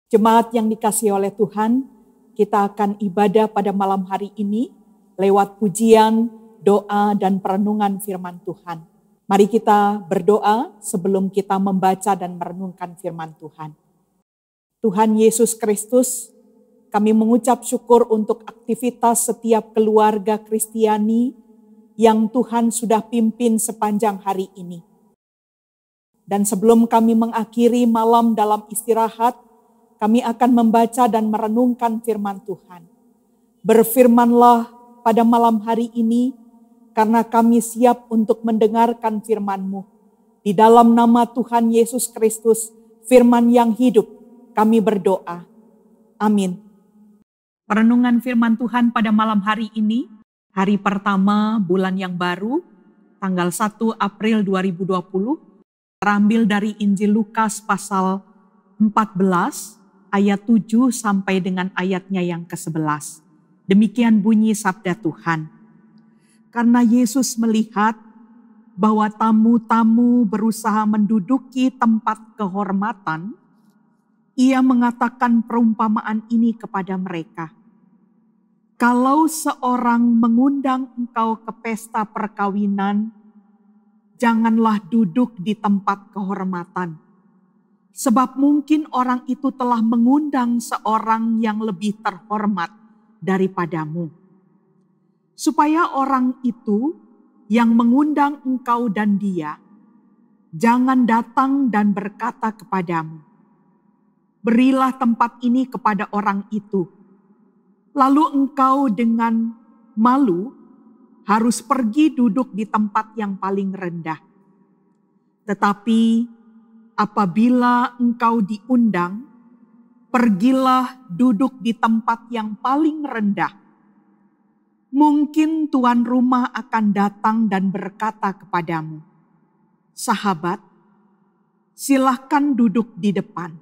Jemaat yang dikasihi oleh Tuhan, kita akan ibadah pada malam hari ini lewat pujian, doa, dan perenungan firman Tuhan. Mari kita berdoa sebelum kita membaca dan merenungkan firman Tuhan. Tuhan Yesus Kristus, kami mengucap syukur untuk aktivitas setiap keluarga Kristiani yang Tuhan sudah pimpin sepanjang hari ini. Dan sebelum kami mengakhiri malam dalam istirahat, kami akan membaca dan merenungkan firman Tuhan. Berfirmanlah pada malam hari ini, karena kami siap untuk mendengarkan firman-Mu. Di dalam nama Tuhan Yesus Kristus, firman yang hidup, kami berdoa. Amin. Perenungan firman Tuhan pada malam hari ini, hari pertama bulan yang baru, tanggal 1 April 2020, terambil dari Injil Lukas pasal 14, ayat 7 sampai dengan ayatnya yang ke-11. Demikian bunyi sabda Tuhan. Karena Yesus melihat bahwa tamu-tamu berusaha menduduki tempat kehormatan, Ia mengatakan perumpamaan ini kepada mereka. Kalau seorang mengundang engkau ke pesta perkawinan, janganlah duduk di tempat kehormatan. Sebab mungkin orang itu telah mengundang seorang yang lebih terhormat daripadamu. Supaya orang itu yang mengundang engkau dan dia, jangan datang dan berkata kepadamu, berilah tempat ini kepada orang itu. Lalu engkau dengan malu harus pergi duduk di tempat yang paling rendah. Tetapi apabila engkau diundang, pergilah duduk di tempat yang paling rendah. Mungkin tuan rumah akan datang dan berkata kepadamu, sahabat, silahkan duduk di depan.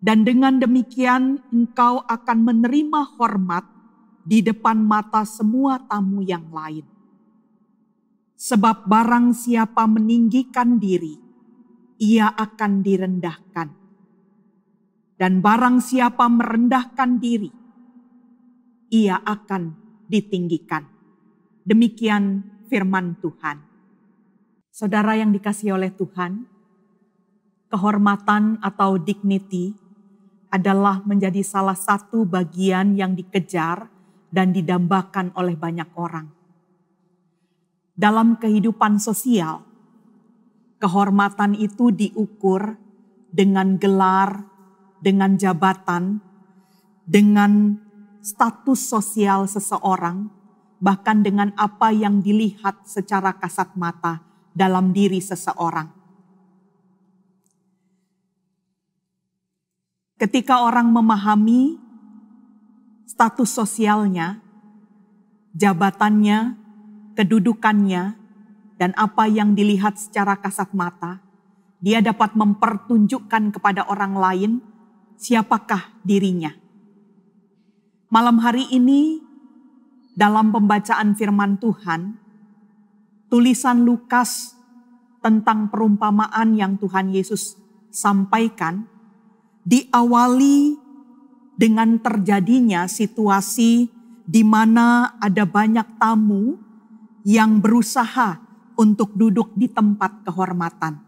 Dan dengan demikian engkau akan menerima hormat di depan mata semua tamu yang lain. Sebab barang siapa meninggikan diri, ia akan direndahkan. Dan barang siapa merendahkan diri, ia akan ditinggikan. Demikian firman Tuhan. Saudara yang dikasihi oleh Tuhan, kehormatan atau dignity adalah menjadi salah satu bagian yang dikejar dan didambakan oleh banyak orang. Dalam kehidupan sosial, kehormatan itu diukur dengan gelar, dengan jabatan, dengan status sosial seseorang, bahkan dengan apa yang dilihat secara kasat mata dalam diri seseorang. Ketika orang memahami status sosialnya, jabatannya, kedudukannya, dan apa yang dilihat secara kasat mata, dia dapat mempertunjukkan kepada orang lain siapakah dirinya. Malam hari ini, dalam pembacaan firman Tuhan, tulisan Lukas tentang perumpamaan yang Tuhan Yesus sampaikan, diawali dengan terjadinya situasi di mana ada banyak tamu yang berusaha untuk duduk di tempat kehormatan.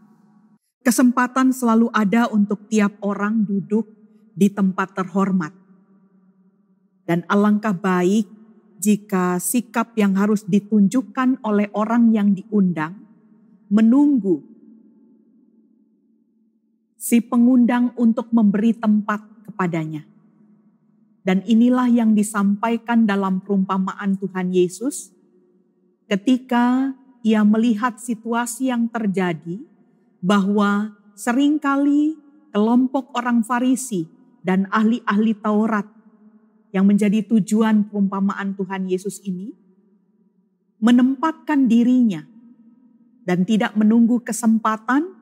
Kesempatan selalu ada untuk tiap orang duduk di tempat terhormat. Dan alangkah baik jika sikap yang harus ditunjukkan oleh orang yang diundang menunggu si pengundang untuk memberi tempat kepadanya. Dan inilah yang disampaikan dalam perumpamaan Tuhan Yesus ketika Ia melihat situasi yang terjadi bahwa seringkali kelompok orang Farisi dan ahli-ahli Taurat yang menjadi tujuan perumpamaan Tuhan Yesus ini menempatkan dirinya dan tidak menunggu kesempatan,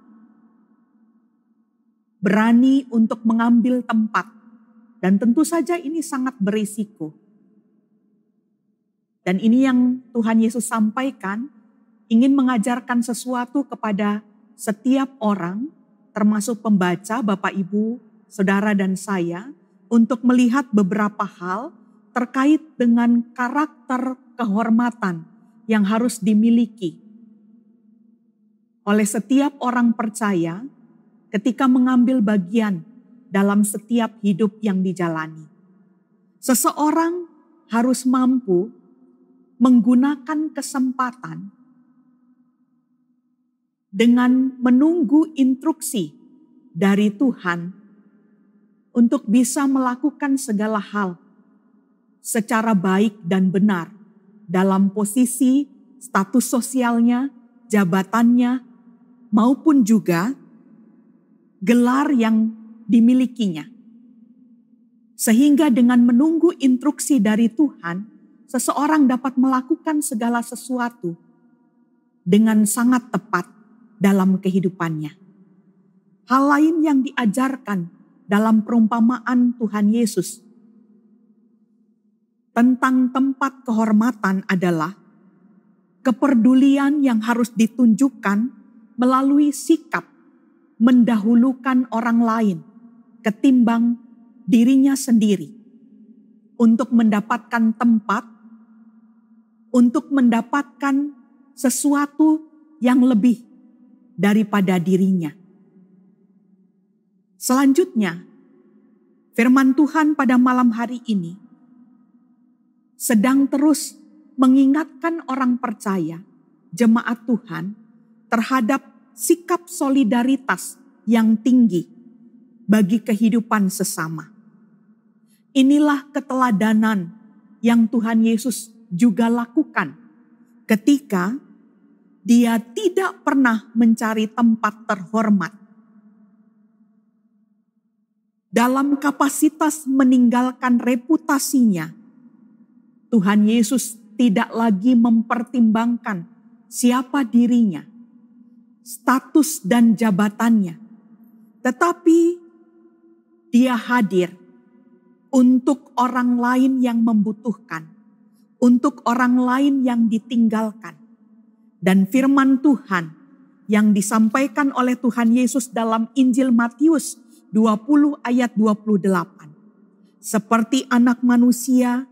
berani untuk mengambil tempat. Dan tentu saja ini sangat berisiko. Dan ini yang Tuhan Yesus sampaikan, ingin mengajarkan sesuatu kepada setiap orang, termasuk pembaca, Bapak Ibu, saudara dan saya untuk melihat beberapa hal terkait dengan karakter kehormatan yang harus dimiliki oleh setiap orang percaya ketika mengambil bagian dalam setiap hidup yang dijalani. Seseorang harus mampu menggunakan kesempatan dengan menunggu instruksi dari Tuhan untuk bisa melakukan segala hal secara baik dan benar dalam posisi status sosialnya, jabatannya, maupun juga gelar yang dimilikinya. Sehingga dengan menunggu instruksi dari Tuhan, seseorang dapat melakukan segala sesuatu dengan sangat tepat dalam kehidupannya. Hal lain yang diajarkan dalam perumpamaan Tuhan Yesus tentang tempat kehormatan adalah kepedulian yang harus ditunjukkan melalui sikap mendahulukan orang lain ketimbang dirinya sendiri untuk mendapatkan tempat, untuk mendapatkan sesuatu yang lebih daripada dirinya. Selanjutnya, firman Tuhan pada malam hari ini sedang terus mengingatkan orang percaya, jemaat Tuhan, terhadap sikap solidaritas yang tinggi bagi kehidupan sesama. Inilah keteladanan yang Tuhan Yesus juga lakukan ketika Dia tidak pernah mencari tempat terhormat. Dalam kapasitas meninggalkan reputasinya, Tuhan Yesus tidak lagi mempertimbangkan siapa dirinya, status dan jabatannya, tetapi Dia hadir untuk orang lain yang membutuhkan, untuk orang lain yang ditinggalkan. Dan firman Tuhan yang disampaikan oleh Tuhan Yesus dalam Injil Matius 20 ayat 28. Seperti anak manusia,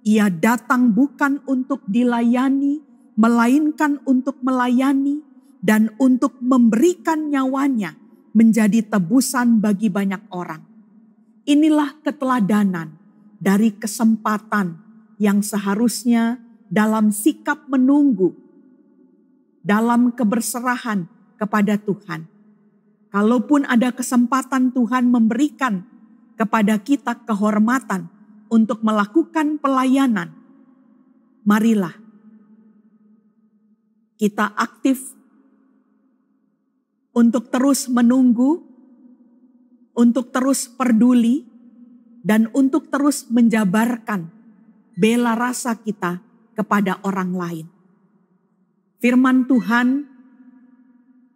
Ia datang bukan untuk dilayani, melainkan untuk melayani dan untuk memberikan nyawanya menjadi tebusan bagi banyak orang. Inilah keteladanan dari kesempatan yang seharusnya dalam sikap menunggu, dalam keberserahan kepada Tuhan. Kalaupun ada kesempatan Tuhan memberikan kepada kita kehormatan untuk melakukan pelayanan, marilah kita aktif untuk terus menunggu, untuk terus peduli, dan untuk terus menjabarkan bela rasa kita kepada orang lain. Firman Tuhan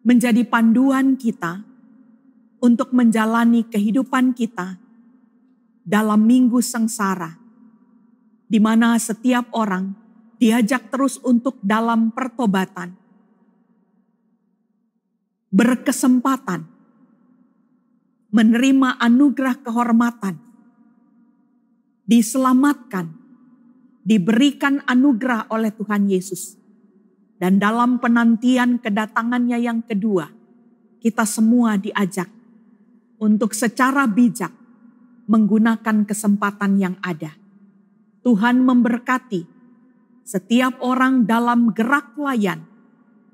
menjadi panduan kita untuk menjalani kehidupan kita dalam minggu sengsara, di mana setiap orang diajak terus untuk dalam pertobatan, berkesempatan menerima anugerah kehormatan, diselamatkan, diberikan anugerah oleh Tuhan Yesus. Dan dalam penantian kedatangannya yang kedua, kita semua diajak untuk secara bijak menggunakan kesempatan yang ada. Tuhan memberkati setiap orang dalam gerak layan,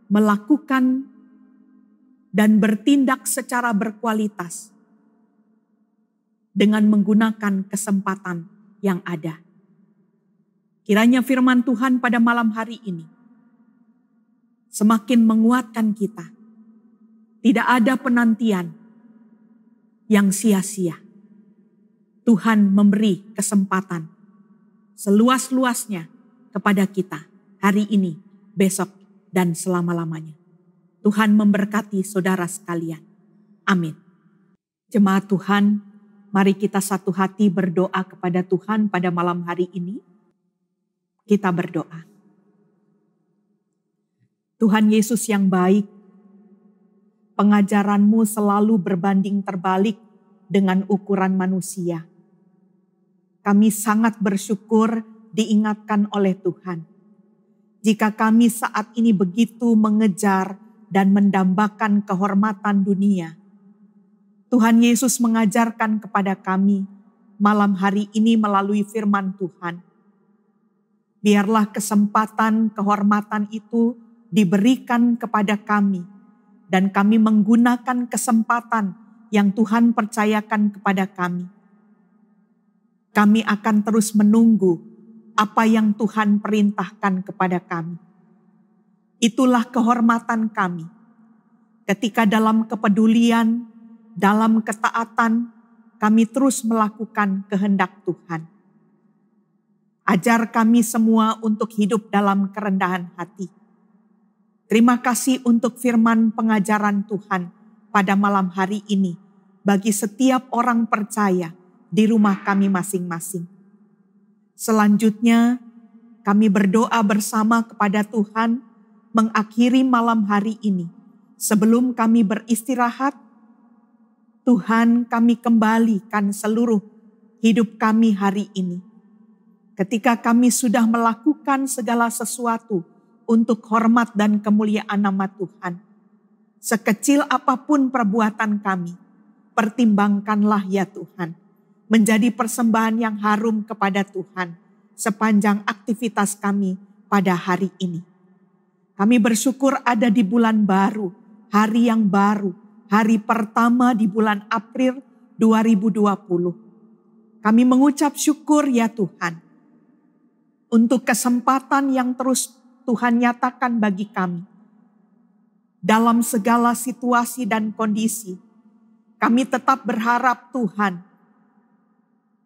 melakukan dan bertindak secara berkualitas dengan menggunakan kesempatan yang ada. Kiranya firman Tuhan pada malam hari ini semakin menguatkan kita. Tidak ada penantian yang sia-sia. Tuhan memberi kesempatan seluas-luasnya kepada kita hari ini, besok, dan selama-lamanya. Tuhan memberkati saudara sekalian. Amin. Jemaat Tuhan, mari kita satu hati berdoa kepada Tuhan pada malam hari ini. Kita berdoa. Tuhan Yesus yang baik, pengajaran-Mu selalu berbanding terbalik dengan ukuran manusia. Kami sangat bersyukur diingatkan oleh Tuhan. Jika kami saat ini begitu mengejar dan mendambakan kehormatan dunia, Tuhan Yesus mengajarkan kepada kami malam hari ini melalui firman Tuhan. Biarlah kesempatan kehormatan itu diberikan kepada kami, dan kami menggunakan kesempatan yang Tuhan percayakan kepada kami. Kami akan terus menunggu apa yang Tuhan perintahkan kepada kami. Itulah kehormatan kami. Ketika dalam kepedulian, dalam ketaatan, kami terus melakukan kehendak Tuhan. Ajar kami semua untuk hidup dalam kerendahan hati. Terima kasih untuk firman pengajaran Tuhan pada malam hari ini bagi setiap orang percaya di rumah kami masing-masing. Selanjutnya, kami berdoa bersama kepada Tuhan mengakhiri malam hari ini. Sebelum kami beristirahat, Tuhan, kami kembalikan seluruh hidup kami hari ini. Ketika kami sudah melakukan segala sesuatu untuk hormat dan kemuliaan nama Tuhan, sekecil apapun perbuatan kami, pertimbangkanlah ya Tuhan, menjadi persembahan yang harum kepada Tuhan sepanjang aktivitas kami pada hari ini. Kami bersyukur ada di bulan baru, hari yang baru, hari pertama di bulan April 2020. Kami mengucap syukur ya Tuhan, untuk kesempatan yang terus Tuhan nyatakan bagi kami. Dalam segala situasi dan kondisi, kami tetap berharap Tuhan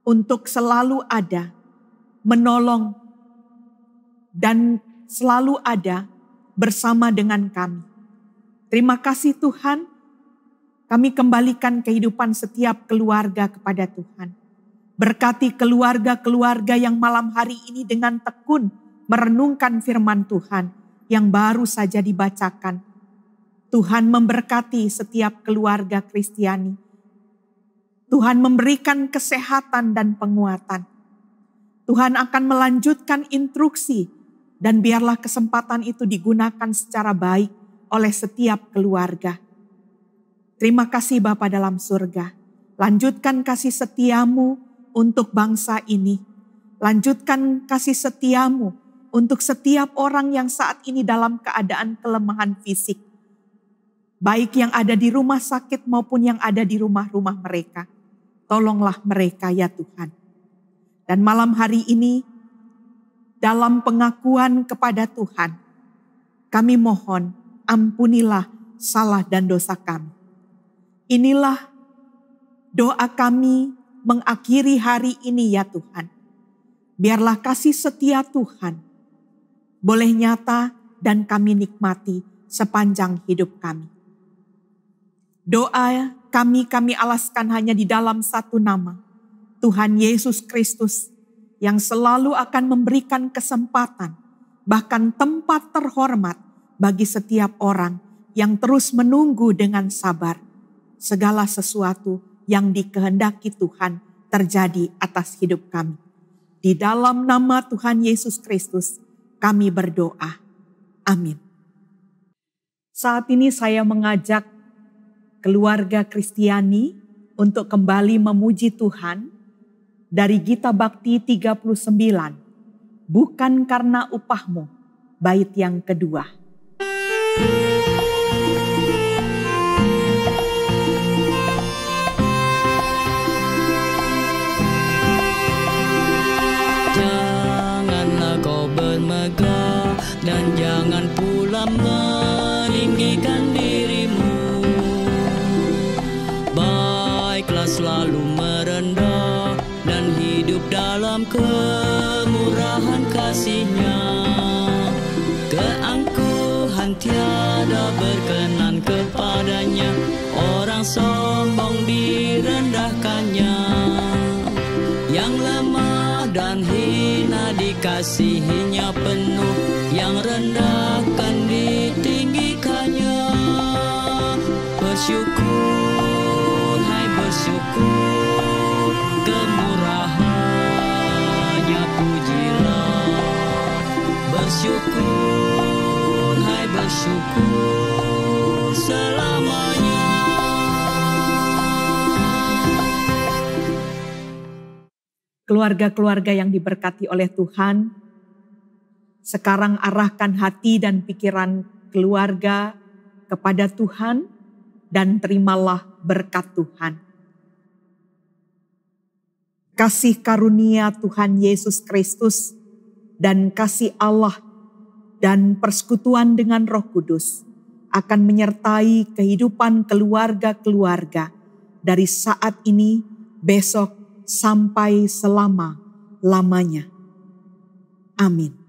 untuk selalu ada, menolong, dan selalu ada bersama dengan kami. Terima kasih Tuhan, kami kembalikan kehidupan setiap keluarga kepada Tuhan. Berkati keluarga-keluarga yang malam hari ini dengan tekun merenungkan firman Tuhan yang baru saja dibacakan. Tuhan memberkati setiap keluarga Kristiani. Tuhan memberikan kesehatan dan penguatan. Tuhan akan melanjutkan instruksi dan biarlah kesempatan itu digunakan secara baik oleh setiap keluarga. Terima kasih Bapa dalam surga. Lanjutkan kasih setiamu untuk bangsa ini. Lanjutkan kasih setiamu untuk setiap orang yang saat ini dalam keadaan kelemahan fisik. Baik yang ada di rumah sakit maupun yang ada di rumah-rumah mereka. Tolonglah mereka ya Tuhan. Dan malam hari ini, dalam pengakuan kepada Tuhan, kami mohon ampunilah salah dan dosa kami. Inilah doa kami mengakhiri hari ini ya Tuhan. Biarlah kasih setia Tuhan boleh nyata dan kami nikmati sepanjang hidup kami. Doa kami alaskan hanya di dalam satu nama, Tuhan Yesus Kristus, yang selalu akan memberikan kesempatan, bahkan tempat terhormat bagi setiap orang yang terus menunggu dengan sabar segala sesuatu yang dikehendaki Tuhan terjadi atas hidup kami. Di dalam nama Tuhan Yesus Kristus kami berdoa. Amin. Saat ini saya mengajak keluarga Kristiani untuk kembali memuji Tuhan dari Gita Bakti 39, bukan karena upahmu, bait yang kedua. Janganlah kau bermegah dan jangan pula meninggikan dirimu. Baiklah selalu merendah dan hidup dalam kemurahan kasih-Nya. Keangkuhan tiada berkenan kepadanya, orang sombong direndahkannya. Yang lemah dan hina dikasihinya penuh, yang rendah kan ditinggikannya. Bersyukur, hai bersyukur kemurahannya, pujilah. Bersyukur, hai bersyukur selamanya. Keluarga-keluarga yang diberkati oleh Tuhan, sekarang arahkan hati dan pikiran keluarga kepada Tuhan dan terimalah berkat Tuhan. Kasih karunia Tuhan Yesus Kristus dan kasih Allah dan persekutuan dengan Roh Kudus akan menyertai kehidupan keluarga-keluarga dari saat ini, besok, sampai selama-lamanya. Amin.